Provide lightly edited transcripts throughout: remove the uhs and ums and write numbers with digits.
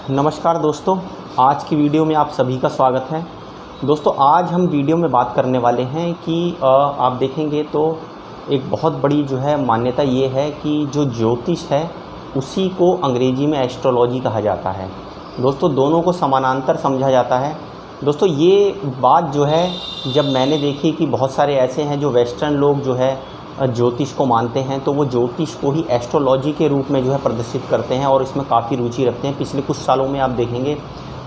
नमस्कार दोस्तों, आज की वीडियो में आप सभी का स्वागत है। दोस्तों आज हम वीडियो में बात करने वाले हैं कि आप देखेंगे तो एक बहुत बड़ी जो है मान्यता ये है कि जो ज्योतिष है उसी को अंग्रेजी में एस्ट्रोलॉजी कहा जाता है। दोस्तों दोनों को समानांतर समझा जाता है। दोस्तों ये बात जो है जब मैंने देखी कि बहुत सारे ऐसे हैं जो वेस्टर्न लोग जो है ज्योतिष को मानते हैं, तो वो ज्योतिष को ही एस्ट्रोलॉजी के रूप में जो है प्रदर्शित करते हैं और इसमें काफ़ी रुचि रखते हैं। पिछले कुछ सालों में आप देखेंगे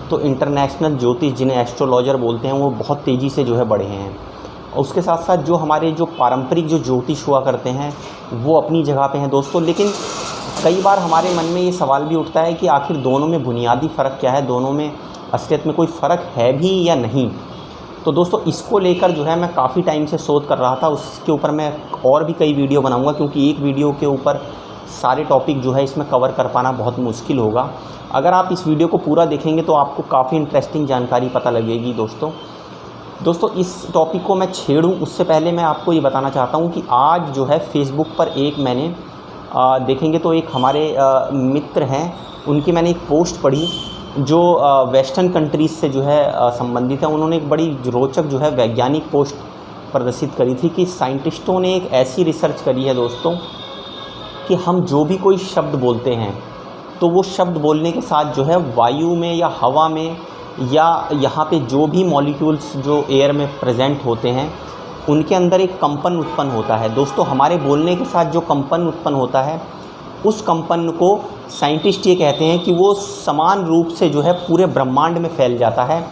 तो इंटरनेशनल ज्योतिष जिन्हें एस्ट्रोलॉजर बोलते हैं वो बहुत तेज़ी से जो है बढ़े हैं। और उसके साथ साथ जो हमारे जो पारंपरिक जो ज्योतिष हुआ करते हैं वो अपनी जगह पे हैं दोस्तों। लेकिन कई बार हमारे मन में ये सवाल भी उठता है कि आखिर दोनों में बुनियादी फ़र्क क्या है, दोनों में असलियत में कोई फ़र्क है भी या नहीं। तो दोस्तों इसको लेकर जो है मैं काफ़ी टाइम से शोध कर रहा था। उसके ऊपर मैं और भी कई वीडियो बनाऊंगा, क्योंकि एक वीडियो के ऊपर सारे टॉपिक जो है इसमें कवर कर पाना बहुत मुश्किल होगा। अगर आप इस वीडियो को पूरा देखेंगे तो आपको काफ़ी इंटरेस्टिंग जानकारी पता लगेगी। दोस्तों इस टॉपिक को मैं छेड़ूं उससे पहले मैं आपको ये बताना चाहता हूँ कि आज जो है फेसबुक पर एक मैंने देखेंगे तो एक हमारे मित्र हैं, उनकी मैंने एक पोस्ट पढ़ी जो वेस्टर्न कंट्रीज़ से जो है संबंधित है। उन्होंने एक बड़ी रोचक जो है वैज्ञानिक पोस्ट प्रदर्शित करी थी कि साइंटिस्टों ने एक ऐसी रिसर्च करी है दोस्तों कि हम जो भी कोई शब्द बोलते हैं तो वो शब्द बोलने के साथ जो है वायु में या हवा में या यहाँ पे जो भी मॉलिक्यूल्स जो एयर में प्रेजेंट होते हैं उनके अंदर एक कंपन उत्पन्न होता है। दोस्तों हमारे बोलने के साथ जो कंपन उत्पन्न होता है उस कंपन को साइंटिस्ट ये कहते हैं कि वो समान रूप से जो है पूरे ब्रह्मांड में फैल जाता है,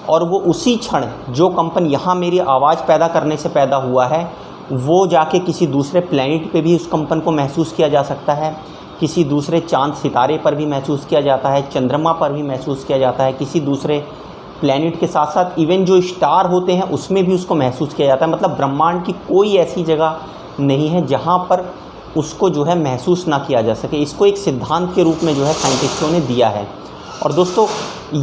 और वो उसी क्षण जो कंपन यहाँ मेरी आवाज़ पैदा करने से पैदा हुआ है वो जाके किसी दूसरे प्लैनेट पे भी उस कंपन को महसूस किया जा सकता है, किसी दूसरे चांद सितारे पर भी महसूस किया जाता है, चंद्रमा पर भी महसूस किया जाता है, किसी दूसरे प्लैनेट के साथ साथ इवन जो स्टार होते हैं उसमें भी उसको महसूस किया जाता है। मतलब ब्रह्मांड की कोई ऐसी जगह नहीं है जहाँ पर उसको जो है महसूस ना किया जा सके। इसको एक सिद्धांत के रूप में जो है साइंटिस्टों ने दिया है। और दोस्तों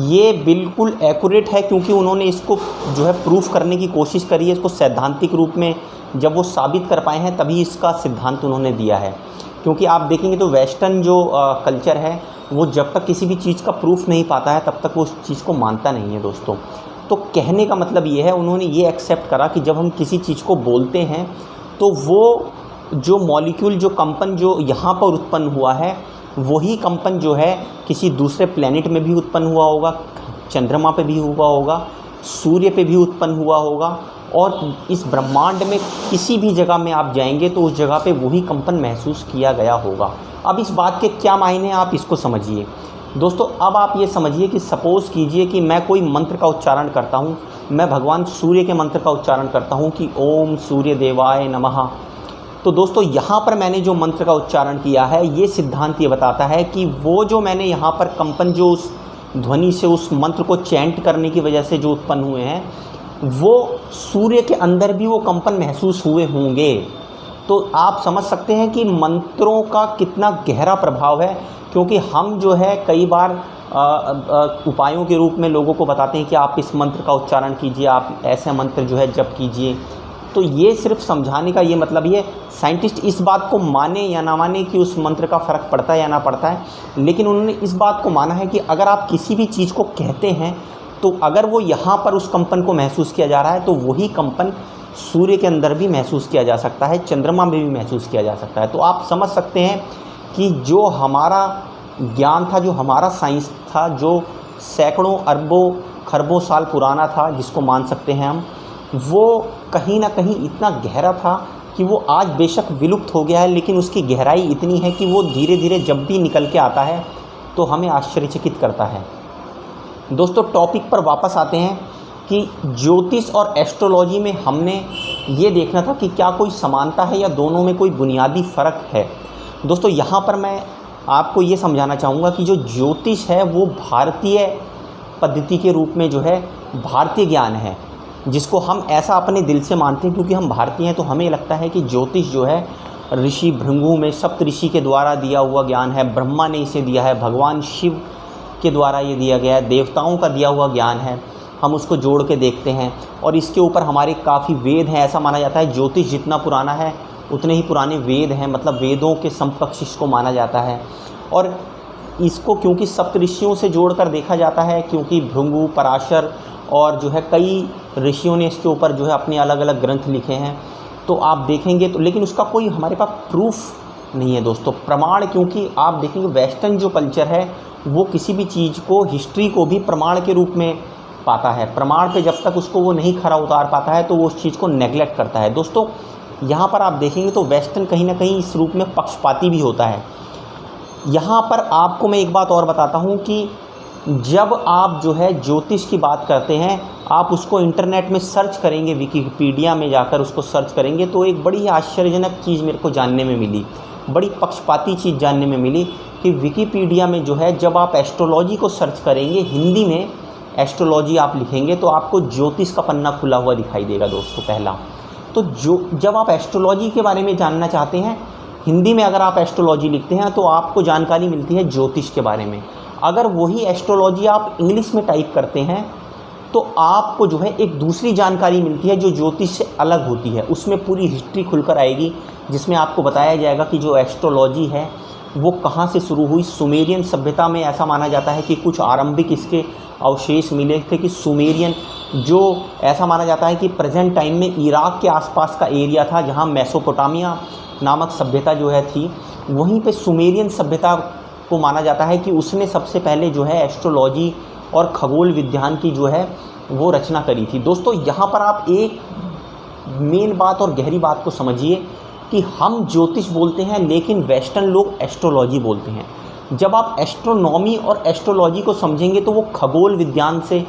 ये बिल्कुल एक्यूरेट है, क्योंकि उन्होंने इसको जो है प्रूफ करने की कोशिश करी है। इसको सैद्धांतिक रूप में जब वो साबित कर पाए हैं तभी इसका सिद्धांत उन्होंने दिया है। क्योंकि आप देखेंगे तो वेस्टर्न जो कल्चर है वो जब तक किसी भी चीज़ का प्रूफ नहीं पाता है तब तक वो उस चीज़ को मानता नहीं है दोस्तों। तो कहने का मतलब ये है, उन्होंने ये एक्सेप्ट करा कि जब हम किसी चीज़ को बोलते हैं तो वो जो मॉलिक्यूल जो कंपन जो यहाँ पर उत्पन्न हुआ है वही कंपन जो है किसी दूसरे प्लैनेट में भी उत्पन्न हुआ होगा, चंद्रमा पे भी हुआ होगा, सूर्य पे भी उत्पन्न हुआ होगा, और इस ब्रह्मांड में किसी भी जगह में आप जाएंगे तो उस जगह पे वही कंपन महसूस किया गया होगा। अब इस बात के क्या मायने हैं आप इसको समझिए दोस्तों। अब आप ये समझिए कि सपोज़ कीजिए कि मैं कोई मंत्र का उच्चारण करता हूँ, मैं भगवान सूर्य के मंत्र का उच्चारण करता हूँ कि ओम सूर्य देवाय नमः। तो दोस्तों यहाँ पर मैंने जो मंत्र का उच्चारण किया है ये सिद्धांत ये बताता है कि वो जो मैंने यहाँ पर कंपन जो उस ध्वनि से उस मंत्र को चैंट करने की वजह से जो उत्पन्न हुए हैं वो सूर्य के अंदर भी वो कंपन महसूस हुए होंगे। तो आप समझ सकते हैं कि मंत्रों का कितना गहरा प्रभाव है। क्योंकि हम जो है कई बार उपायों के रूप में लोगों को बताते हैं कि आप इस मंत्र का उच्चारण कीजिए, आप ऐसे मंत्र जो है जप कीजिए। तो ये सिर्फ समझाने का ये मतलब ये साइंटिस्ट इस बात को माने या ना माने कि उस मंत्र का फ़र्क पड़ता है या ना पड़ता है, लेकिन उन्होंने इस बात को माना है कि अगर आप किसी भी चीज़ को कहते हैं तो अगर वो यहाँ पर उस कंपन को महसूस किया जा रहा है तो वही कंपन सूर्य के अंदर भी महसूस किया जा सकता है, चंद्रमा में भी महसूस किया जा सकता है। तो आप समझ सकते हैं कि जो हमारा ज्ञान था, जो हमारा साइंस था, जो सैकड़ों अरबों खरबों साल पुराना था, जिसको मान सकते हैं हम, वो कहीं ना कहीं इतना गहरा था कि वो आज बेशक विलुप्त हो गया है, लेकिन उसकी गहराई इतनी है कि वो धीरे धीरे जब भी निकल के आता है तो हमें आश्चर्यचकित करता है। दोस्तों टॉपिक पर वापस आते हैं कि ज्योतिष और एस्ट्रोलॉजी में हमने ये देखना था कि क्या कोई समानता है या दोनों में कोई बुनियादी फ़र्क है। दोस्तों यहाँ पर मैं आपको ये समझाना चाहूँगा कि जो ज्योतिष है वो भारतीय पद्धति के रूप में जो है भारतीय ज्ञान है, जिसको हम ऐसा अपने दिल से मानते हैं क्योंकि हम भारतीय हैं। तो हमें लगता है कि ज्योतिष जो है ऋषि भृंगु में सप्त ऋषि के द्वारा दिया हुआ ज्ञान है, ब्रह्मा ने इसे दिया है, भगवान शिव के द्वारा ये दिया गया है, देवताओं का दिया हुआ ज्ञान है। हम उसको जोड़ के देखते हैं और इसके ऊपर हमारे काफ़ी वेद हैं। ऐसा माना जाता है ज्योतिष जितना पुराना है उतने ही पुराने वेद हैं, मतलब वेदों के समकक्ष इसको माना जाता है। और इसको क्योंकि सप्तऋषियों से जोड़कर देखा जाता है, क्योंकि भृगु, पराशर और जो है कई ऋषियों ने इसके ऊपर जो है अपने अलग अलग ग्रंथ लिखे हैं, तो आप देखेंगे तो, लेकिन उसका कोई हमारे पास प्रूफ नहीं है दोस्तों, प्रमाण। क्योंकि आप देखेंगे वेस्टर्न जो कल्चर है वो किसी भी चीज़ को, हिस्ट्री को भी प्रमाण के रूप में पाता है। प्रमाण पे जब तक उसको वो नहीं खरा उतार पाता है तो वो उस चीज़ को नेगलेक्ट करता है। दोस्तों यहाँ पर आप देखेंगे तो वेस्टर्न कहीं ना कहीं इस रूप में पक्षपाती भी होता है। यहाँ पर आपको मैं एक बात और बताता हूँ कि जब आप जो है ज्योतिष की बात करते हैं, आप उसको इंटरनेट में सर्च करेंगे, विकिपीडिया में जाकर उसको सर्च करेंगे, तो एक बड़ी आश्चर्यजनक चीज़ मेरे को जानने में मिली, बड़ी पक्षपाती चीज़ जानने में मिली कि विकिपीडिया में जो है जब आप एस्ट्रोलॉजी को सर्च करेंगे, हिंदी में एस्ट्रोलॉजी आप लिखेंगे तो आपको ज्योतिष का पन्ना खुला हुआ दिखाई देगा दोस्तों। पहला तो जब आप एस्ट्रोलॉजी के बारे में जानना चाहते हैं, हिंदी में अगर आप एस्ट्रोलॉजी लिखते हैं तो आपको जानकारी मिलती है ज्योतिष के बारे में। अगर वही एस्ट्रोलॉजी आप इंग्लिश में टाइप करते हैं तो आपको जो है एक दूसरी जानकारी मिलती है जो ज्योतिष से अलग होती है। उसमें पूरी हिस्ट्री खुलकर आएगी, जिसमें आपको बताया जाएगा कि जो एस्ट्रोलॉजी है वो कहाँ से शुरू हुई। सुमेरियन सभ्यता में ऐसा माना जाता है कि कुछ आरंभिक इसके अवशेष मिले थे कि सुमेरियन, जो ऐसा माना जाता है कि प्रेजेंट टाइम में इराक के आसपास का एरिया था, जहाँ मेसोपोटामिया नामक सभ्यता जो है थी, वहीं पे सुमेरियन सभ्यता को माना जाता है कि उसने सबसे पहले जो है एस्ट्रोलॉजी और खगोल विज्ञान की जो है वो रचना करी थी। दोस्तों यहाँ पर आप एक मेन बात और गहरी बात को समझिए कि हम ज्योतिष बोलते हैं लेकिन वेस्टर्न लोग एस्ट्रोलॉजी बोलते हैं। जब आप एस्ट्रोनॉमी और एस्ट्रोलॉजी को समझेंगे तो वो खगोल विज्ञान से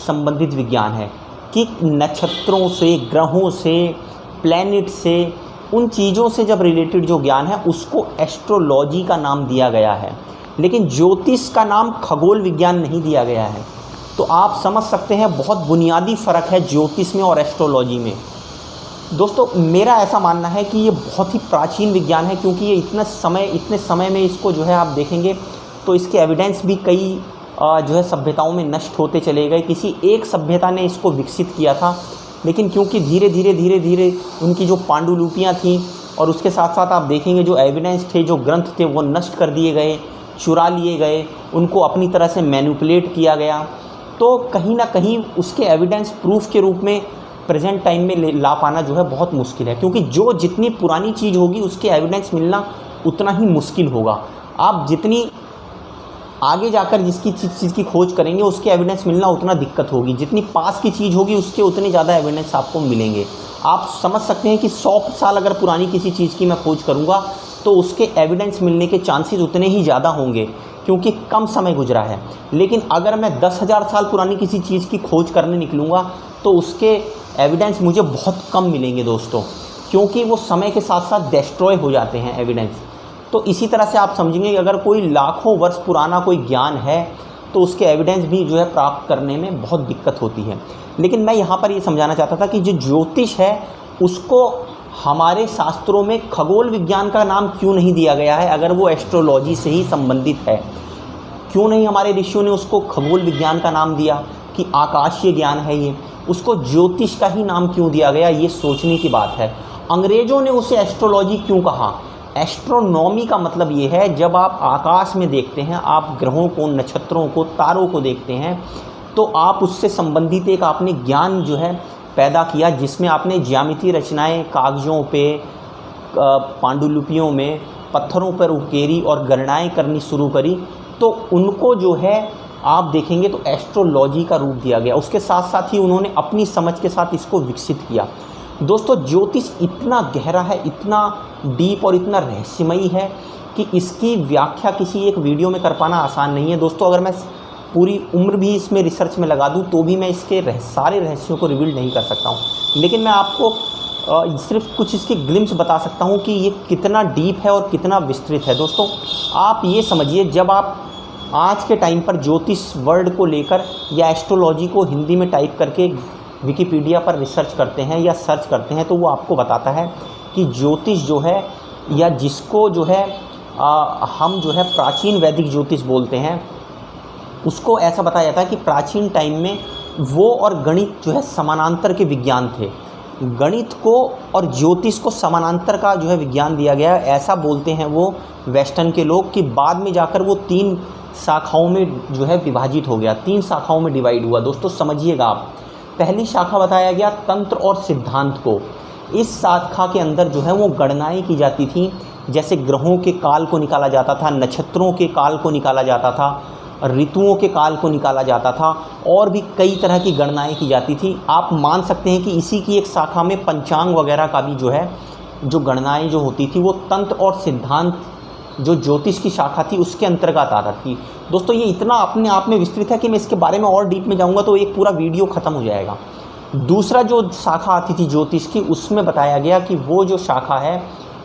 संबंधित विज्ञान है कि नक्षत्रों से, ग्रहों से, प्लैनेट से, उन चीज़ों से जब रिलेटेड जो ज्ञान है उसको एस्ट्रोलॉजी का नाम दिया गया है, लेकिन ज्योतिष का नाम खगोल विज्ञान नहीं दिया गया है। तो आप समझ सकते हैं बहुत बुनियादी फ़र्क है ज्योतिष में और एस्ट्रोलॉजी में। दोस्तों मेरा ऐसा मानना है कि ये बहुत ही प्राचीन विज्ञान है, क्योंकि ये इतने समय में इसको जो है आप देखेंगे तो इसके एविडेंस भी कई जो है सभ्यताओं में नष्ट होते चले गए। किसी एक सभ्यता ने इसको विकसित किया था, लेकिन क्योंकि धीरे धीरे उनकी जो पांडुलिपियाँ थीं और उसके साथ साथ आप देखेंगे जो एविडेंस थे, जो ग्रंथ थे, वो नष्ट कर दिए गए, चुरा लिए गए, उनको अपनी तरह से मैनिपुलेट किया गया, तो कहीं ना कहीं उसके एविडेंस प्रूफ के रूप में प्रेजेंट टाइम में ला पाना जो है बहुत मुश्किल है। क्योंकि जो जितनी पुरानी चीज़ होगी उसके एविडेंस मिलना उतना ही मुश्किल होगा। आप जितनी आगे जाकर जिसकी चीज़ की खोज करेंगे उसके एविडेंस मिलना उतना दिक्कत होगी, जितनी पास की चीज़ होगी उसके उतने ज़्यादा एविडेंस आपको मिलेंगे। आप समझ सकते हैं कि 100 साल अगर पुरानी किसी चीज़ की मैं खोज करूँगा तो उसके एविडेंस मिलने के चांसेस उतने ही ज़्यादा होंगे, क्योंकि कम समय गुजरा है। लेकिन अगर मैं 10,000 साल पुरानी किसी चीज़ की खोज करने निकलूँगा तो उसके एविडेंस मुझे बहुत कम मिलेंगे दोस्तों, क्योंकि वो समय के साथ साथ डिस्ट्रॉय हो जाते हैं एविडेंस। तो इसी तरह से आप समझेंगे कि अगर कोई लाखों वर्ष पुराना कोई ज्ञान है तो उसके एविडेंस भी जो है प्राप्त करने में बहुत दिक्कत होती है। लेकिन मैं यहाँ पर ये समझाना चाहता था कि जो ज्योतिष है उसको हमारे शास्त्रों में खगोल विज्ञान का नाम क्यों नहीं दिया गया है, अगर वो एस्ट्रोलॉजी से ही संबंधित है। क्यों नहीं हमारे ऋषियों ने उसको खगोल विज्ञान का नाम दिया कि आकाशीय ज्ञान है ये, उसको ज्योतिष का ही नाम क्यों दिया गया, ये सोचने की बात है। अंग्रेज़ों ने उसे एस्ट्रोलॉजी क्यों कहा? एस्ट्रोनॉमी का मतलब ये है जब आप आकाश में देखते हैं, आप ग्रहों को, नक्षत्रों को, तारों को देखते हैं, तो आप उससे संबंधित एक आपने ज्ञान जो है पैदा किया, जिसमें आपने ज्यामितीय रचनाएं कागज़ों पे, पांडुलिपियों में, पत्थरों पर उकेरी और गणनाएं करनी शुरू करी। तो उनको जो है आप देखेंगे तो एस्ट्रोलॉजी का रूप दिया गया। उसके साथ साथ ही उन्होंने अपनी समझ के साथ इसको विकसित किया। दोस्तों ज्योतिष इतना गहरा है, इतना डीप और इतना रहस्यमयी है कि इसकी व्याख्या किसी एक वीडियो में कर पाना आसान नहीं है। दोस्तों अगर मैं पूरी उम्र भी इसमें रिसर्च में लगा दूं तो भी मैं इसके सारे रहस्यों को रिवील नहीं कर सकता हूं। लेकिन मैं आपको सिर्फ कुछ इसके ग्लिम्स बता सकता हूं कि ये कितना डीप है और कितना विस्तृत है। दोस्तों आप ये समझिए, जब आप आज के टाइम पर ज्योतिष वर्ड को लेकर या एस्ट्रोलॉजी को हिंदी में टाइप करके विकिपीडिया पर रिसर्च करते हैं या सर्च करते हैं, तो वो आपको बताता है कि ज्योतिष जो है, या जिसको जो है हम जो है प्राचीन वैदिक ज्योतिष बोलते हैं, उसको ऐसा बताया जाता है कि प्राचीन टाइम में वो और गणित जो है समानांतर के विज्ञान थे। गणित को और ज्योतिष को समानांतर का जो है विज्ञान दिया गया है, ऐसा बोलते हैं वो वेस्टर्न के लोग, कि बाद में जाकर वो 3 शाखाओं में जो है विभाजित हो गया, 3 शाखाओं में डिवाइड हुआ। दोस्तों समझिएगा आप, पहली शाखा बताया गया तंत्र और सिद्धांत को। इस शाखा के अंदर जो है वो गणनाएं की जाती थी, जैसे ग्रहों के काल को निकाला जाता था, नक्षत्रों के काल को निकाला जाता था, ऋतुओं के काल को निकाला जाता था, और भी कई तरह की गणनाएं की जाती थी। आप मान सकते हैं कि इसी की एक शाखा में पंचांग वगैरह का भी जो है जो गणनाएं जो होती थी वो तंत्र और सिद्धांत जो ज्योतिष की शाखा थी उसके अंतर्गत आ रही थी। दोस्तों ये इतना अपने आप में विस्तृत है कि मैं इसके बारे में और डीप में जाऊँगा तो एक पूरा वीडियो ख़त्म हो जाएगा। दूसरा जो शाखा आती थी ज्योतिष की, उसमें बताया गया कि वो जो शाखा है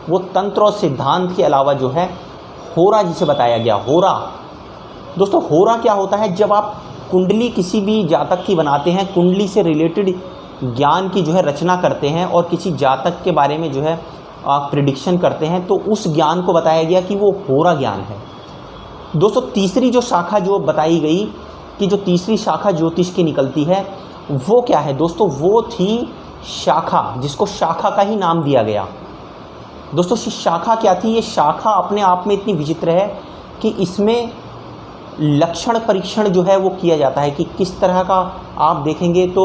वो तंत्र और सिद्धांत के अलावा जो है होरा, जिसे बताया गया होरा। दोस्तों होरा क्या होता है, जब आप कुंडली किसी भी जातक की बनाते हैं, कुंडली से रिलेटेड ज्ञान की जो है रचना करते हैं और किसी जातक के बारे में जो है प्रिडिक्शन करते हैं, तो उस ज्ञान को बताया गया कि वो होरा ज्ञान है। दोस्तों तीसरी जो शाखा जो बताई गई कि जो तीसरी शाखा ज्योतिष की निकलती है वो क्या है दोस्तों, वो थी शाखा, जिसको शाखा का ही नाम दिया गया। दोस्तों शाखा क्या थी, ये शाखा अपने आप में इतनी विचित्र है कि इसमें लक्षण परीक्षण जो है वो किया जाता है कि किस तरह का आप देखेंगे तो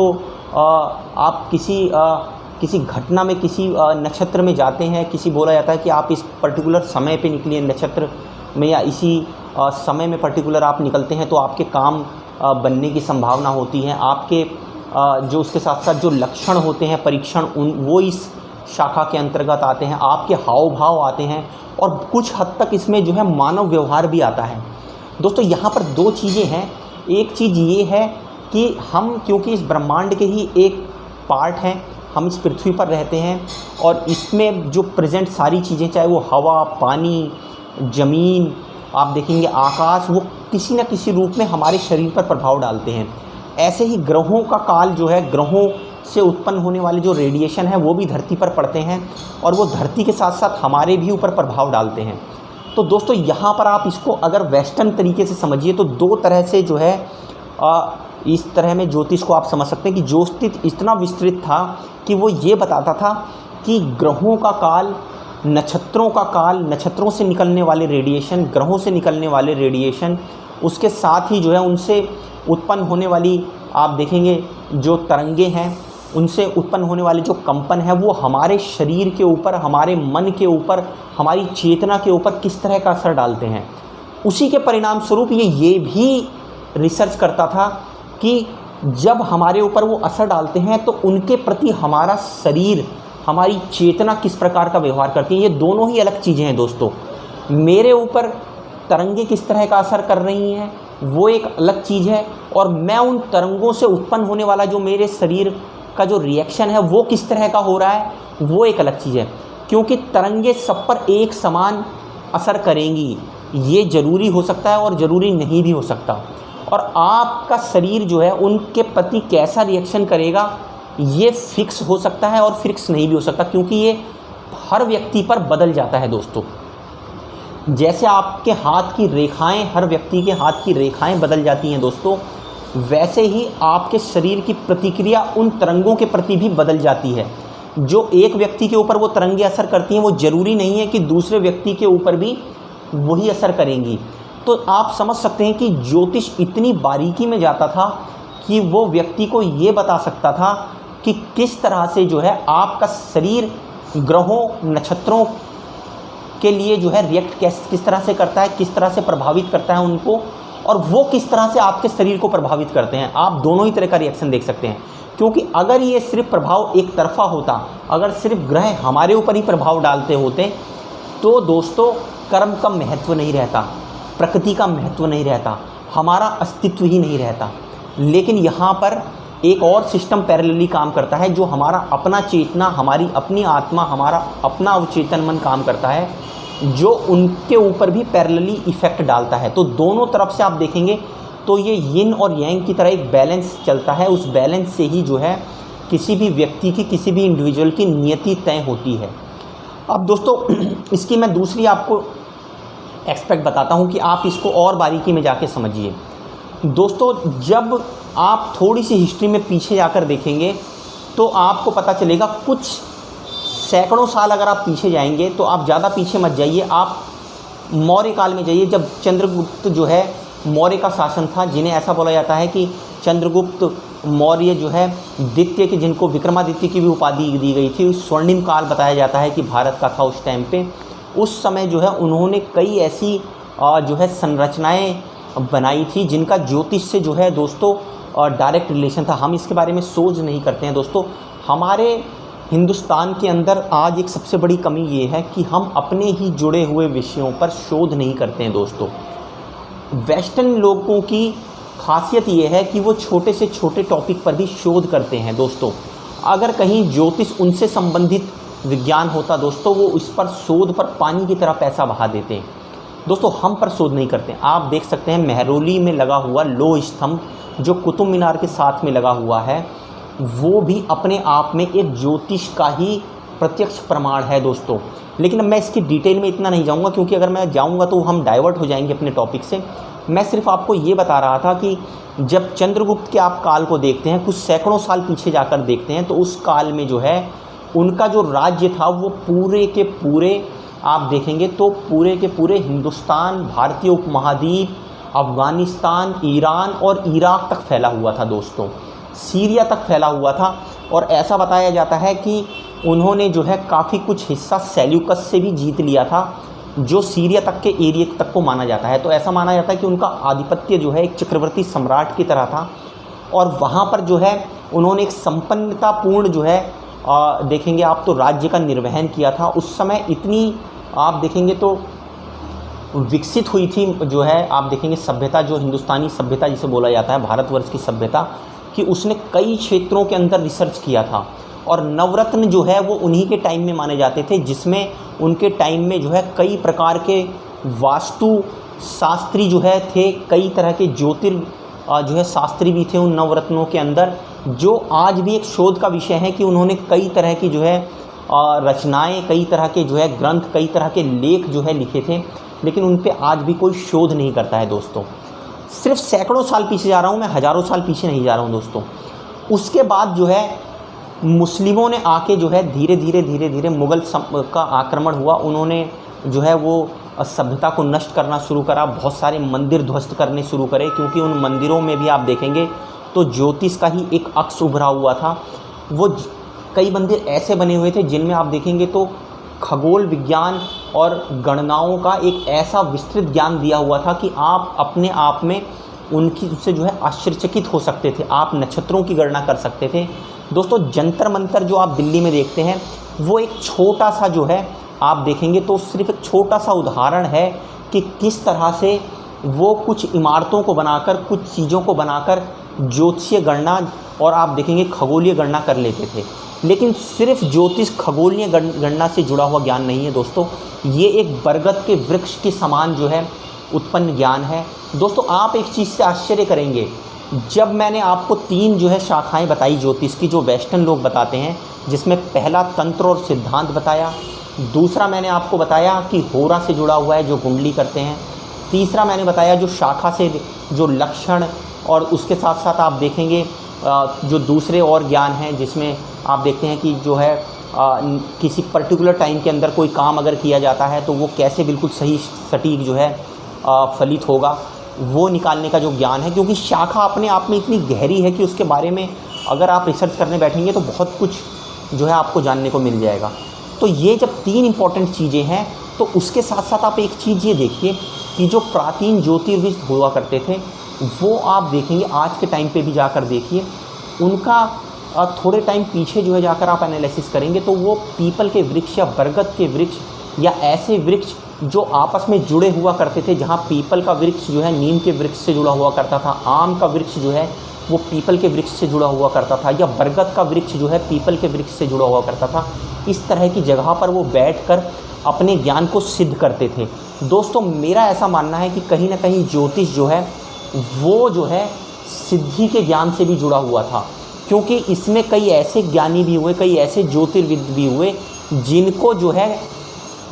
आप किसी घटना में किसी नक्षत्र में जाते हैं, किसी बोला जाता है कि आप इस पर्टिकुलर समय पे निकलिए नक्षत्र में, या इसी समय में पर्टिकुलर आप निकलते हैं तो आपके काम बनने की संभावना होती है। आपके जो उसके साथ साथ जो लक्षण होते हैं परीक्षण वो इस शाखा के अंतर्गत आते हैं, आपके हाव भाव आते हैं, और कुछ हद तक इसमें जो है मानव व्यवहार भी आता है। दोस्तों यहाँ पर 2 चीज़ें हैं। एक चीज़ ये है कि हम क्योंकि इस ब्रह्मांड के ही एक पार्ट हैं, हम इस पृथ्वी पर रहते हैं और इसमें जो प्रेजेंट सारी चीज़ें, चाहे वो हवा, पानी, ज़मीन, आप देखेंगे आकाश, वो किसी न किसी रूप में हमारे शरीर पर प्रभाव डालते हैं। ऐसे ही ग्रहों का काल जो है, ग्रहों से उत्पन्न होने वाले जो रेडिएशन है वो भी धरती पर पड़ते हैं और वो धरती के साथ साथ हमारे भी ऊपर प्रभाव डालते हैं। तो दोस्तों यहाँ पर आप इसको अगर वेस्टर्न तरीके से समझिए तो 2 तरह से जो है इस तरह में ज्योतिष को आप समझ सकते हैं कि ज्योतिष इतना विस्तृत था कि वो ये बताता था कि ग्रहों का काल, नक्षत्रों का काल, नक्षत्रों से निकलने वाले रेडिएशन, ग्रहों से निकलने वाले रेडिएशन, उसके साथ ही जो है उनसे उत्पन्न होने वाली आप देखेंगे जो तरंगे हैं, उनसे उत्पन्न होने वाले जो कंपन है वो हमारे शरीर के ऊपर, हमारे मन के ऊपर, हमारी चेतना के ऊपर किस तरह का असर डालते हैं। उसी के परिणाम स्वरूप ये भी रिसर्च करता था कि जब हमारे ऊपर वो असर डालते हैं तो उनके प्रति हमारा शरीर, हमारी चेतना किस प्रकार का व्यवहार करती है। ये दोनों ही अलग चीज़ें हैं दोस्तों। मेरे ऊपर तरंगे किस तरह का असर कर रही हैं वो एक अलग चीज़ है, और मैं उन तरंगों से उत्पन्न होने वाला जो मेरे शरीर का जो रिएक्शन है वो किस तरह का हो रहा है वो एक अलग चीज़ है। क्योंकि तरंगे सब पर एक समान असर करेंगी, ये ज़रूरी हो सकता है और ज़रूरी नहीं भी हो सकता। और आपका शरीर जो है उनके प्रति कैसा रिएक्शन करेगा ये फिक्स हो सकता है और फिक्स नहीं भी हो सकता, क्योंकि ये हर व्यक्ति पर बदल जाता है दोस्तों। जैसे आपके हाथ की रेखाएं, हर व्यक्ति के हाथ की रेखाएं बदल जाती हैं दोस्तों, वैसे ही आपके शरीर की प्रतिक्रिया उन तरंगों के प्रति भी बदल जाती है। जो एक व्यक्ति के ऊपर वो तरंगे असर करती हैं वो ज़रूरी नहीं है कि दूसरे व्यक्ति के ऊपर भी वही असर करेंगी। तो आप समझ सकते हैं कि ज्योतिष इतनी बारीकी में जाता था कि वो व्यक्ति को ये बता सकता था कि किस तरह से जो है आपका शरीर ग्रहों, नक्षत्रों के लिए जो है रिएक्ट किस तरह से करता है, किस तरह से प्रभावित करता है उनको, और वो किस तरह से आपके शरीर को प्रभावित करते हैं। आप दोनों ही तरह का रिएक्शन देख सकते हैं। क्योंकि अगर ये सिर्फ प्रभाव एक तरफा होता, अगर सिर्फ ग्रह हमारे ऊपर ही प्रभाव डालते होते तो दोस्तों कर्म का महत्व नहीं रहता, प्रकृति का महत्व नहीं रहता, हमारा अस्तित्व ही नहीं रहता। लेकिन यहाँ पर एक और सिस्टम पैरेलली काम करता है, जो हमारा अपना चेतना, हमारी अपनी आत्मा, हमारा अपना अवचेतन मन काम करता है, जो उनके ऊपर भी पैरेलली इफ़ेक्ट डालता है। तो दोनों तरफ से आप देखेंगे तो ये यिन और यांग की तरह एक बैलेंस चलता है। उस बैलेंस से ही जो है किसी भी व्यक्ति की, किसी भी इंडिविजुअल की नियति तय होती है। अब दोस्तों इसकी मैं दूसरी आपको एस्पेक्ट बताता हूँ कि आप इसको और बारीकी में जाके समझिए। दोस्तों जब आप थोड़ी सी हिस्ट्री में पीछे जाकर देखेंगे तो आपको पता चलेगा कुछ सैकड़ों साल अगर आप पीछे जाएंगे, तो आप ज़्यादा पीछे मत जाइए, आप मौर्य काल में जाइए, जब चंद्रगुप्त जो है मौर्य का शासन था, जिन्हें ऐसा बोला जाता है कि चंद्रगुप्त मौर्य जो है द्वितीय के, जिनको विक्रमादित्य की भी उपाधि दी गई थी, स्वर्णिम काल बताया जाता है कि भारत का था उस टाइम पे। उस समय जो है उन्होंने कई ऐसी जो है संरचनाएं बनाई थी जिनका ज्योतिष से जो है दोस्तों डायरेक्ट रिलेशन था। हम इसके बारे में सोच नहीं करते हैं दोस्तों। हमारे हिंदुस्तान के अंदर आज एक सबसे बड़ी कमी ये है कि हम अपने ही जुड़े हुए विषयों पर शोध नहीं करते हैं दोस्तों। वेस्टर्न लोगों की खासियत ये है कि वो छोटे से छोटे टॉपिक पर भी शोध करते हैं दोस्तों। अगर कहीं ज्योतिष उनसे संबंधित विज्ञान होता दोस्तों, वो इस पर शोध पर पानी की तरह पैसा बहा देते हैं दोस्तों। हम पर शोध नहीं करते। आप देख सकते हैं मेहरौली में लगा हुआ लोह स्तंभ जो कुतुब मीनार के साथ में लगा हुआ है, वो भी अपने आप में एक ज्योतिष का ही प्रत्यक्ष प्रमाण है दोस्तों। लेकिन अब मैं इसकी डिटेल में इतना नहीं जाऊंगा, क्योंकि अगर मैं जाऊंगा तो हम डाइवर्ट हो जाएंगे अपने टॉपिक से। मैं सिर्फ आपको ये बता रहा था कि जब चंद्रगुप्त के आप काल को देखते हैं, कुछ सैकड़ों साल पीछे जाकर देखते हैं, तो उस काल में जो है उनका जो राज्य था वो पूरे के पूरे आप देखेंगे तो पूरे के पूरे हिंदुस्तान, भारतीय उपमहाद्वीप, अफ़गानिस्तान, ईरान और इराक़ तक फैला हुआ था दोस्तों, सीरिया तक फैला हुआ था। और ऐसा बताया जाता है कि उन्होंने जो है काफ़ी कुछ हिस्सा सेल्यूकस से भी जीत लिया था, जो सीरिया तक के एरिया तक को माना जाता है। तो ऐसा माना जाता है कि उनका आधिपत्य जो है एक चक्रवर्ती सम्राट की तरह था, और वहाँ पर जो है उन्होंने एक संपन्नतापूर्ण जो है देखेंगे आप तो राज्य का निर्वहन किया था। उस समय इतनी आप देखेंगे तो विकसित हुई थी जो है आप देखेंगे सभ्यता, जो हिंदुस्तानी सभ्यता जिसे बोला जाता है, भारतवर्ष की सभ्यता, कि उसने कई क्षेत्रों के अंदर रिसर्च किया था। और नवरत्न जो है वो उन्हीं के टाइम में माने जाते थे, जिसमें उनके टाइम में जो है कई प्रकार के वास्तु शास्त्री जो है थे, कई तरह के जो है शास्त्री भी थे उन नवरत्नों के अंदर, जो आज भी एक शोध का विषय है कि उन्होंने कई तरह की जो है रचनाएं, कई तरह के जो है ग्रंथ, कई तरह के लेख जो है लिखे थे, लेकिन उन पे आज भी कोई शोध नहीं करता है दोस्तों। सिर्फ सैकड़ों साल पीछे जा रहा हूँ मैं, हज़ारों साल पीछे नहीं जा रहा हूँ दोस्तों। उसके बाद जो है मुस्लिमों ने आके जो है धीरे धीरे मुग़ल का आक्रमण हुआ। उन्होंने जो है वो सभ्यता को नष्ट करना शुरू करा, बहुत सारे मंदिर ध्वस्त करने शुरू करे, क्योंकि उन मंदिरों में भी आप देखेंगे तो ज्योतिष का ही एक अक्ष उभरा हुआ था। वो कई मंदिर ऐसे बने हुए थे जिनमें आप देखेंगे तो खगोल विज्ञान और गणनाओं का एक ऐसा विस्तृत ज्ञान दिया हुआ था कि आप अपने आप में उनकी उससे जो है आश्चर्यचकित हो सकते थे। आप नक्षत्रों की गणना कर सकते थे दोस्तों। जंतर मंतर जो आप दिल्ली में देखते हैं, वो एक छोटा सा जो है आप देखेंगे तो सिर्फ एक छोटा सा उदाहरण है कि किस तरह से वो कुछ इमारतों को बनाकर, कुछ चीज़ों को बनाकर ज्योतिषीय गणना और आप देखेंगे खगोलीय गणना कर लेते थे। लेकिन सिर्फ ज्योतिष खगोलीय गणना से जुड़ा हुआ ज्ञान नहीं है दोस्तों, ये एक बरगद के वृक्ष के समान जो है उत्पन्न ज्ञान है दोस्तों। आप एक चीज़ से आश्चर्य करेंगे, जब मैंने आपको 3 जो है शाखाएं बताई ज्योतिष की, जो वेस्टर्न लोग बताते हैं, जिसमें पहला तंत्र और सिद्धांत बताया, दूसरा मैंने आपको बताया कि होरा से जुड़ा हुआ है जो कुंडली करते हैं, तीसरा मैंने बताया जो शाखा से जो लक्षण, और उसके साथ साथ आप देखेंगे जो दूसरे और ज्ञान हैं जिसमें आप देखते हैं कि जो है किसी पर्टिकुलर टाइम के अंदर कोई काम अगर किया जाता है तो वो कैसे बिल्कुल सही सटीक जो है फलित होगा, वो निकालने का जो ज्ञान है। क्योंकि शाखा अपने आप में इतनी गहरी है कि उसके बारे में अगर आप रिसर्च करने बैठेंगे तो बहुत कुछ जो है आपको जानने को मिल जाएगा। तो ये जब 3 इम्पॉर्टेंट चीज़ें हैं, तो उसके साथ साथ आप एक चीज़ ये देखिए कि जो प्राचीन ज्योतिर्विद हुआ करते थे, वो आप देखेंगे आज के टाइम पे भी जाकर देखिए, उनका थोड़े टाइम पीछे जो है जाकर आप एनालिसिस करेंगे तो वो पीपल के वृक्ष या बरगद के वृक्ष या ऐसे वृक्ष जो आपस में जुड़े हुआ करते थे, जहाँ पीपल का वृक्ष जो है नीम के वृक्ष से जुड़ा हुआ करता था, आम का वृक्ष जो है वो पीपल के वृक्ष से जुड़ा हुआ करता था, या बरगद का वृक्ष जो है पीपल के वृक्ष से जुड़ा हुआ करता था। इस तरह की जगह पर वो बैठकर अपने ज्ञान को सिद्ध करते थे दोस्तों। मेरा ऐसा मानना है कि कहीं ना कहीं ज्योतिष जो है वो जो है सिद्धि के ज्ञान से भी जुड़ा हुआ था, क्योंकि इसमें कई ऐसे ज्ञानी भी हुए, कई ऐसे ज्योतिर्विद भी हुए जिनको जो है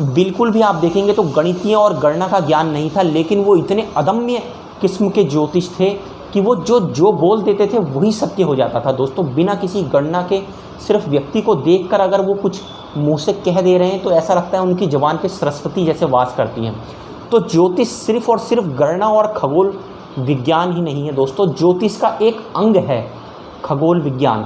बिल्कुल भी आप देखेंगे तो गणितीय और गणना का ज्ञान नहीं था, लेकिन वो इतने अदम्य किस्म के ज्योतिष थे कि वो जो बोल देते थे वही सत्य हो जाता था दोस्तों, बिना किसी गणना के, सिर्फ व्यक्ति को देखकर अगर वो कुछ मुँह से कह दे रहे हैं तो ऐसा लगता है उनकी ज़बान पे सरस्वती जैसे वास करती हैं। तो ज्योतिष सिर्फ और सिर्फ गणना और खगोल विज्ञान ही नहीं है दोस्तों, ज्योतिष का एक अंग है खगोल विज्ञान,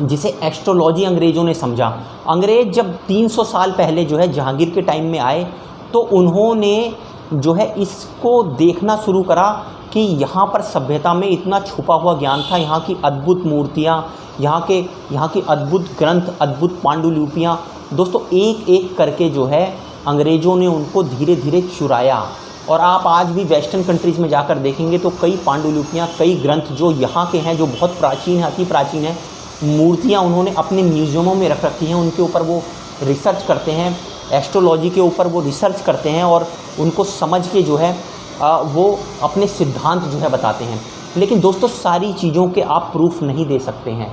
जिसे एस्ट्रोलॉजी अंग्रेज़ों ने समझा। अंग्रेज़ जब 300 साल पहले जो है जहांगीर के टाइम में आए तो उन्होंने जो है इसको देखना शुरू करा कि यहाँ पर सभ्यता में इतना छुपा हुआ ज्ञान था, यहाँ की अद्भुत मूर्तियाँ, यहाँ की अद्भुत ग्रंथ, अद्भुत पांडुलिपियाँ। दोस्तों एक एक करके जो है अंग्रेज़ों ने उनको धीरे धीरे चुराया। और आप आज भी वेस्टर्न कंट्रीज़ में जाकर देखेंगे तो कई पांडुलिपियाँ, कई ग्रंथ जो यहाँ के हैं, जो बहुत प्राचीन है, अति प्राचीन है, मूर्तियाँ उन्होंने अपने म्यूज़ियमों में रख रखी हैं। उनके ऊपर वो रिसर्च करते हैं, एस्ट्रोलॉजी के ऊपर वो रिसर्च करते हैं और उनको समझ के जो है वो अपने सिद्धांत जो है बताते हैं। लेकिन दोस्तों सारी चीज़ों के आप प्रूफ नहीं दे सकते हैं।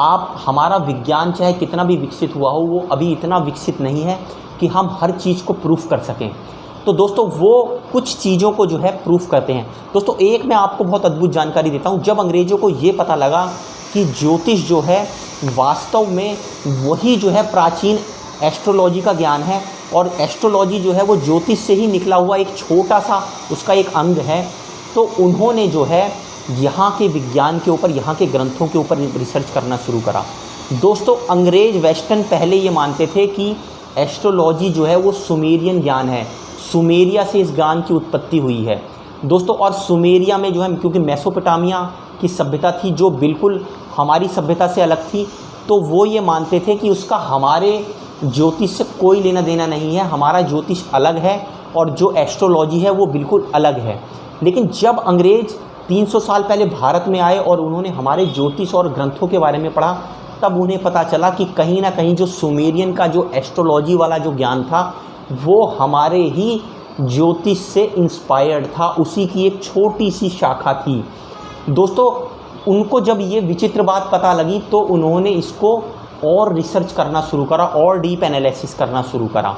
आप हमारा विज्ञान चाहे कितना भी विकसित हुआ हो, वो अभी इतना विकसित नहीं है कि हम हर चीज़ को प्रूफ कर सकें। तो दोस्तों वो कुछ चीज़ों को जो है प्रूफ करते हैं। दोस्तों एक मैं आपको बहुत अद्भुत जानकारी देता हूँ। जब अंग्रेज़ों को ये पता लगा कि ज्योतिष जो है वास्तव में वही जो है प्राचीन एस्ट्रोलॉजी का ज्ञान है और एस्ट्रोलॉजी जो है वो ज्योतिष से ही निकला हुआ एक छोटा सा उसका एक अंग है, तो उन्होंने जो है यहाँ के विज्ञान के ऊपर, यहाँ के ग्रंथों के ऊपर रिसर्च करना शुरू करा। दोस्तों अंग्रेज़ वेस्टर्न पहले ये मानते थे कि एस्ट्रोलॉजी जो है वो सुमेरियन ज्ञान है, सुमेरिया से इस ज्ञान की उत्पत्ति हुई है दोस्तों। और सुमेरिया में जो है, क्योंकि मेसोपोटामिया की सभ्यता थी जो बिल्कुल हमारी सभ्यता से अलग थी, तो वो ये मानते थे कि उसका हमारे ज्योतिष से कोई लेना देना नहीं है, हमारा ज्योतिष अलग है और जो एस्ट्रोलॉजी है वो बिल्कुल अलग है। लेकिन जब अंग्रेज़ 300 साल पहले भारत में आए और उन्होंने हमारे ज्योतिष और ग्रंथों के बारे में पढ़ा, तब उन्हें पता चला कि कहीं ना कहीं जो सुमेरियन का जो एस्ट्रोलॉजी वाला जो ज्ञान था वो हमारे ही ज्योतिष से इंस्पायर्ड था, उसी की एक छोटी सी शाखा थी। दोस्तों उनको जब ये विचित्र बात पता लगी तो उन्होंने इसको और रिसर्च करना शुरू करा और डीप एनालिसिस करना शुरू करा।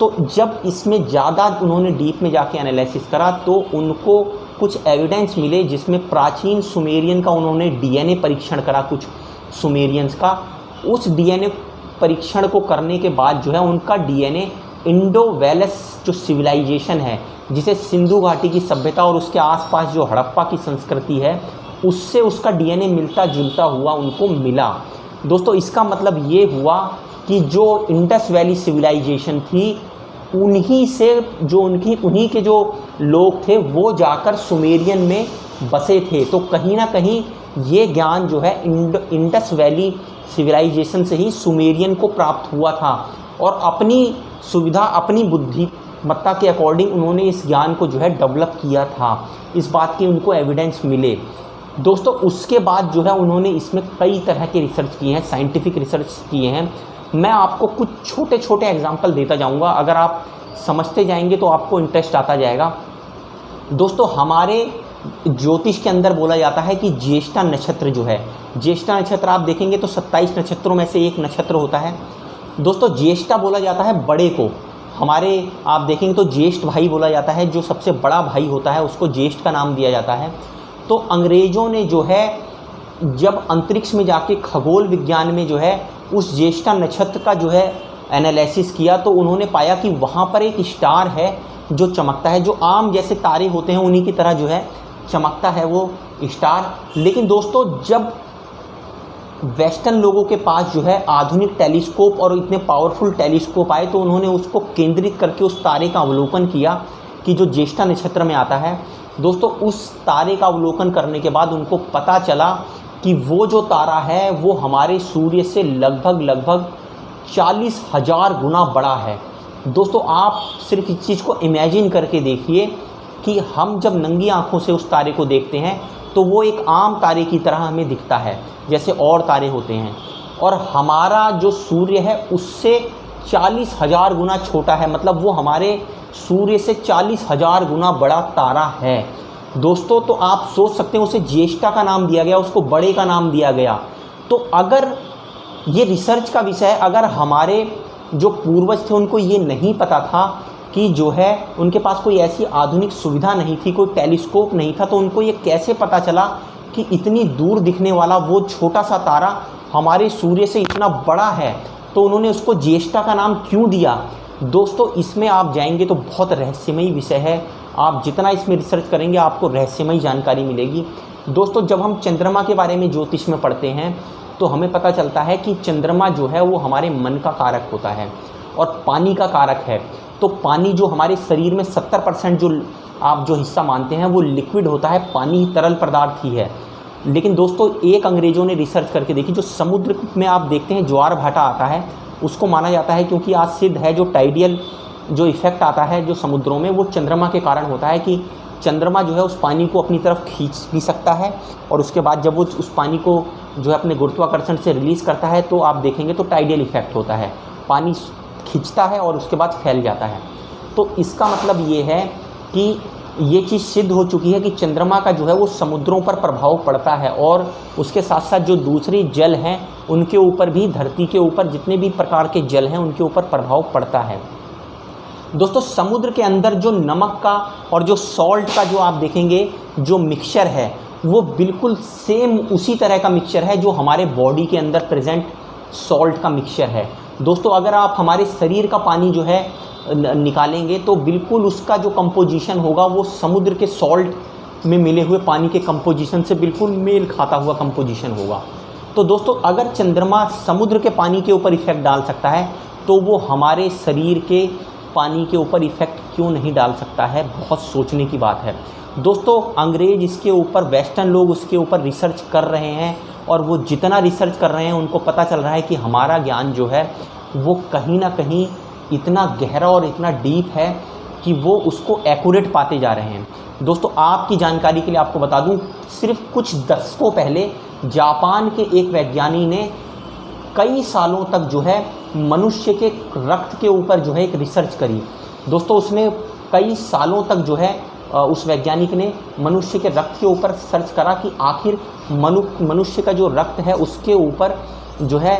तो जब इसमें ज़्यादा उन्होंने डीप में जाके एनालिसिस करा तो उनको कुछ एविडेंस मिले, जिसमें प्राचीन सुमेरियन का उन्होंने डीएनए परीक्षण करा कुछ सुमेरियंस का। उस डीएनए परीक्षण को करने के बाद जो है उनका डीएनए इंडो वैलस जो सिविलाइजेशन है, जिसे सिंधु घाटी की सभ्यता और उसके आसपास जो हड़प्पा की संस्कृति है, उससे उसका डीएनए मिलता जुलता हुआ उनको मिला। दोस्तों इसका मतलब ये हुआ कि जो इंडस वैली सिविलाइजेशन थी, उन्हीं से जो उन्हीं के जो लोग थे वो जाकर सुमेरियन में बसे थे। तो कहीं ना कहीं ये ज्ञान जो है इंडस वैली सिविलाइजेशन से ही सुमेरियन को प्राप्त हुआ था और अपनी सुविधा, अपनी बुद्धिमत्ता के अकॉर्डिंग उन्होंने इस ज्ञान को जो है डेवलप किया था। इस बात के उनको एविडेंस मिले। दोस्तों उसके बाद जो है उन्होंने इसमें कई तरह के रिसर्च किए हैं, साइंटिफिक रिसर्च किए हैं। मैं आपको कुछ छोटे छोटे एग्जांपल देता जाऊंगा, अगर आप समझते जाएंगे तो आपको इंटरेस्ट आता जाएगा। दोस्तों हमारे ज्योतिष के अंदर बोला जाता है कि ज्येष्ठा नक्षत्र जो है, ज्येष्ठा नक्षत्र आप देखेंगे तो 27 नक्षत्रों में से एक नक्षत्र होता है। दोस्तों ज्येष्ठा बोला जाता है बड़े को, हमारे आप देखेंगे तो ज्येष्ठ भाई बोला जाता है, जो सबसे बड़ा भाई होता है उसको ज्येष्ठ का नाम दिया जाता है। तो अंग्रेज़ों ने जो है जब अंतरिक्ष में जाके खगोल विज्ञान में जो है उस ज्येष्ठा नक्षत्र का जो है एनालिसिस किया, तो उन्होंने पाया कि वहाँ पर एक स्टार है जो चमकता है, जो आम जैसे तारे होते हैं उन्हीं की तरह जो है चमकता है वो स्टार। लेकिन दोस्तों जब वेस्टर्न लोगों के पास जो है आधुनिक टेलीस्कोप और इतने पावरफुल टेलीस्कोप आए, तो उन्होंने उसको केंद्रित करके उस तारे का अवलोकन किया कि जो ज्येष्ठा नक्षत्र में आता है। दोस्तों उस तारे का अवलोकन करने के बाद उनको पता चला कि वो जो तारा है वो हमारे सूर्य से लगभग 40,000 गुना बड़ा है। दोस्तों आप सिर्फ इस चीज़ को इमेजिन करके देखिए कि हम जब नंगी आँखों से उस तारे को देखते हैं तो वो एक आम तारे की तरह हमें दिखता है जैसे और तारे होते हैं, और हमारा जो सूर्य है उससे 40,000 गुना छोटा है, मतलब वो हमारे सूर्य से 40,000 गुना बड़ा तारा है। दोस्तों तो आप सोच सकते हैं उसे ज्येष्ठा का नाम दिया गया, उसको बड़े का नाम दिया गया। तो अगर ये रिसर्च का विषय है, अगर हमारे जो पूर्वज थे उनको ये नहीं पता था कि जो है उनके पास कोई ऐसी आधुनिक सुविधा नहीं थी, कोई टेलीस्कोप नहीं था, तो उनको ये कैसे पता चला कि इतनी दूर दिखने वाला वो छोटा सा तारा हमारे सूर्य से इतना बड़ा है, तो उन्होंने उसको ज्येष्ठा का नाम क्यों दिया? दोस्तों इसमें आप जाएंगे तो बहुत रहस्यमयी विषय है, आप जितना इसमें रिसर्च करेंगे आपको रहस्यमयी जानकारी मिलेगी। दोस्तों जब हम चंद्रमा के बारे में ज्योतिष में पढ़ते हैं तो हमें पता चलता है कि चंद्रमा जो है वो हमारे मन का कारक होता है और पानी का कारक है। तो पानी जो हमारे शरीर में 70% जो आप जो हिस्सा मानते हैं वो लिक्विड होता है, पानी तरल पदार्थ ही है। लेकिन दोस्तों एक अंग्रेज़ों ने रिसर्च करके देखी, जो समुद्र में आप देखते हैं ज्वार भाटा आता है, उसको माना जाता है क्योंकि आज सिद्ध है जो टाइडियल जो इफ़ेक्ट आता है जो समुद्रों में, वो चंद्रमा के कारण होता है कि चंद्रमा जो है उस पानी को अपनी तरफ खींच भी सकता है और उसके बाद जब वो उस पानी को जो है अपने गुरुत्वाकर्षण से रिलीज़ करता है तो आप देखेंगे तो टाइडियल इफ़ेक्ट होता है, पानी खींचता है और उसके बाद फैल जाता है। तो इसका मतलब ये है कि ये चीज़ सिद्ध हो चुकी है कि चंद्रमा का जो है वो समुद्रों पर प्रभाव पड़ता है और उसके साथ साथ जो दूसरी जल हैं उनके ऊपर भी, धरती के ऊपर जितने भी प्रकार के जल हैं उनके ऊपर प्रभाव पड़ता है। दोस्तों समुद्र के अंदर जो नमक का और जो सॉल्ट का जो आप देखेंगे जो मिक्सचर है वो बिल्कुल सेम उसी तरह का मिक्सचर है जो हमारे बॉडी के अंदर प्रेजेंट सॉल्ट का मिक्सचर है। दोस्तों अगर आप हमारे शरीर का पानी जो है निकालेंगे तो बिल्कुल उसका जो कंपोजिशन होगा वो समुद्र के सॉल्ट में मिले हुए पानी के कंपोजिशन से बिल्कुल मेल खाता हुआ कंपोजिशन होगा। तो दोस्तों अगर चंद्रमा समुद्र के पानी के ऊपर इफ़ेक्ट डाल सकता है तो वो हमारे शरीर के पानी के ऊपर इफ़ेक्ट क्यों नहीं डाल सकता है? बहुत सोचने की बात है। दोस्तों अंग्रेज़ इसके ऊपर, वेस्टर्न लोग उसके ऊपर रिसर्च कर रहे हैं और वो जितना रिसर्च कर रहे हैं उनको पता चल रहा है कि हमारा ज्ञान जो है वो कहीं ना कहीं इतना गहरा और इतना डीप है कि वो उसको एक्यूरेट पाते जा रहे हैं। दोस्तों आपकी जानकारी के लिए आपको बता दूं, सिर्फ कुछ दशकों पहले जापान के एक वैज्ञानिक ने कई सालों तक जो है मनुष्य के रक्त के ऊपर जो है एक रिसर्च करी। दोस्तों उसने कई सालों तक जो है उस वैज्ञानिक ने मनुष्य के रक्त के ऊपर सर्च करा कि आखिर मनुष्य का जो रक्त है उसके ऊपर जो है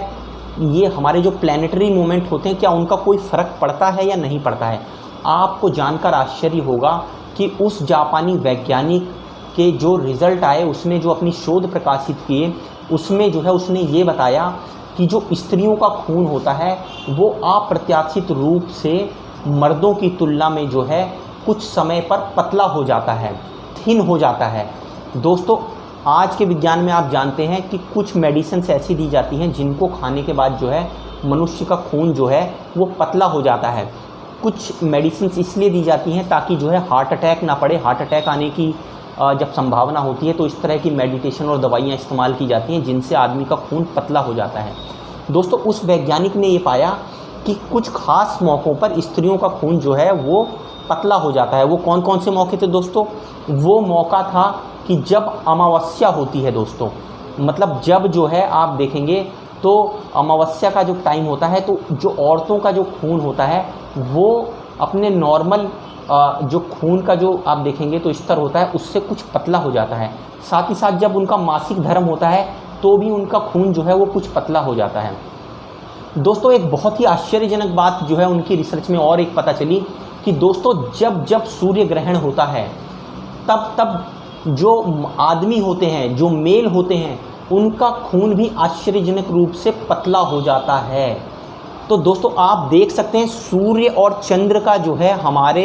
ये हमारे जो प्लैनेटरी मूवमेंट होते हैं क्या उनका कोई फ़र्क पड़ता है या नहीं पड़ता है। आपको जानकर आश्चर्य होगा कि उस जापानी वैज्ञानिक के जो रिज़ल्ट आए, उसने जो अपनी शोध प्रकाशित किए उसमें जो है उसने ये बताया कि जो स्त्रियों का खून होता है वो अप्रत्याशित रूप से मर्दों की तुलना में जो है कुछ समय पर पतला हो जाता है, थिन हो जाता है। दोस्तों आज के विज्ञान में आप जानते हैं कि कुछ मेडिसिन्स ऐसी दी जाती हैं जिनको खाने के बाद जो है मनुष्य का खून जो है वो पतला हो जाता है। कुछ मेडिसिन्स इसलिए दी जाती हैं ताकि जो है हार्ट अटैक ना पड़े। हार्ट अटैक आने की जब संभावना होती है तो इस तरह की मेडिटेशन और दवाइयाँ इस्तेमाल की जाती हैं जिनसे आदमी का खून पतला हो जाता है। दोस्तों उस वैज्ञानिक ने ये पाया कि कुछ खास मौक़ों पर स्त्रियों का खून जो है वो पतला हो जाता है। वो कौन कौन से मौके थे दोस्तों? वो मौका था कि जब अमावस्या होती है दोस्तों, मतलब जब जो है आप देखेंगे तो अमावस्या का जो टाइम होता है तो जो औरतों का जो खून होता है वो अपने नॉर्मल जो खून का जो आप देखेंगे तो स्तर होता है उससे कुछ पतला हो जाता है। साथ ही साथ जब उनका मासिक धर्म होता है तो भी उनका खून जो है वो कुछ पतला हो जाता है। दोस्तों एक बहुत ही आश्चर्यजनक बात जो है उनकी रिसर्च में और एक पता चली कि दोस्तों जब जब सूर्य ग्रहण होता है तब तब जो आदमी होते हैं, जो मेल होते हैं, उनका खून भी आश्चर्यजनक रूप से पतला हो जाता है। तो दोस्तों आप देख सकते हैं सूर्य और चंद्र का जो है हमारे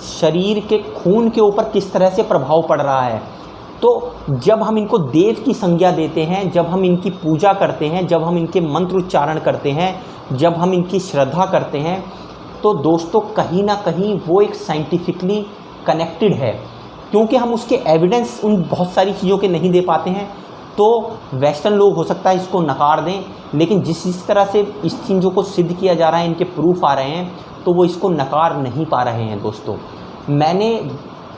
शरीर के खून के ऊपर किस तरह से प्रभाव पड़ रहा है। तो जब हम इनको देव की संज्ञा देते हैं, जब हम इनकी पूजा करते हैं, जब हम इनके मंत्र उच्चारण करते हैं, जब हम इनकी श्रद्धा करते हैं, तो दोस्तों कहीं ना कहीं वो एक साइंटिफिकली कनेक्टेड है। क्योंकि हम उसके एविडेंस उन बहुत सारी चीज़ों के नहीं दे पाते हैं तो वेस्टर्न लोग हो सकता है इसको नकार दें, लेकिन जिस तरह से इस चीज़ों को सिद्ध किया जा रहा है, इनके प्रूफ आ रहे हैं, तो वो इसको नकार नहीं पा रहे हैं। दोस्तों मैंने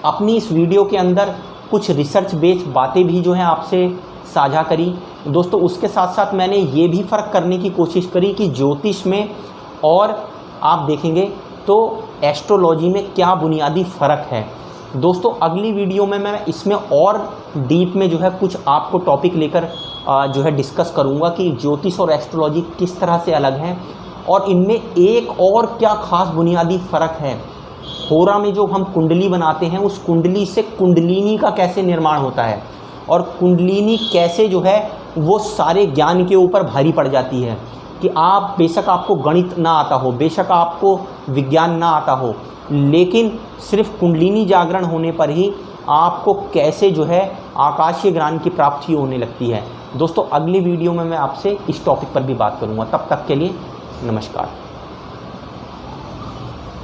अपनी इस वीडियो के अंदर कुछ रिसर्च बेस्ड बातें भी जो हैं आपसे साझा करी। दोस्तों उसके साथ साथ मैंने ये भी फ़र्क करने की कोशिश करी कि ज्योतिष में और आप देखेंगे तो एस्ट्रोलॉजी में क्या बुनियादी फ़र्क है। दोस्तों अगली वीडियो में मैं इसमें और डीप में जो है कुछ आपको टॉपिक लेकर जो है डिस्कस करूंगा कि ज्योतिष और एस्ट्रोलॉजी किस तरह से अलग हैं और इनमें एक और क्या खास बुनियादी फ़र्क है। होरा में जो हम कुंडली बनाते हैं उस कुंडली से कुंडलिनी का कैसे निर्माण होता है और कुंडलिनी कैसे जो है वो सारे ज्ञान के ऊपर भारी पड़ जाती है कि आप बेशक आपको गणित ना आता हो, बेशक आपको विज्ञान ना आता हो, लेकिन सिर्फ कुंडलिनी जागरण होने पर ही आपको कैसे जो है आकाशीय ज्ञान की प्राप्ति होने लगती है। दोस्तों अगली वीडियो में मैं आपसे इस टॉपिक पर भी बात करूंगा। तब तक के लिए नमस्कार।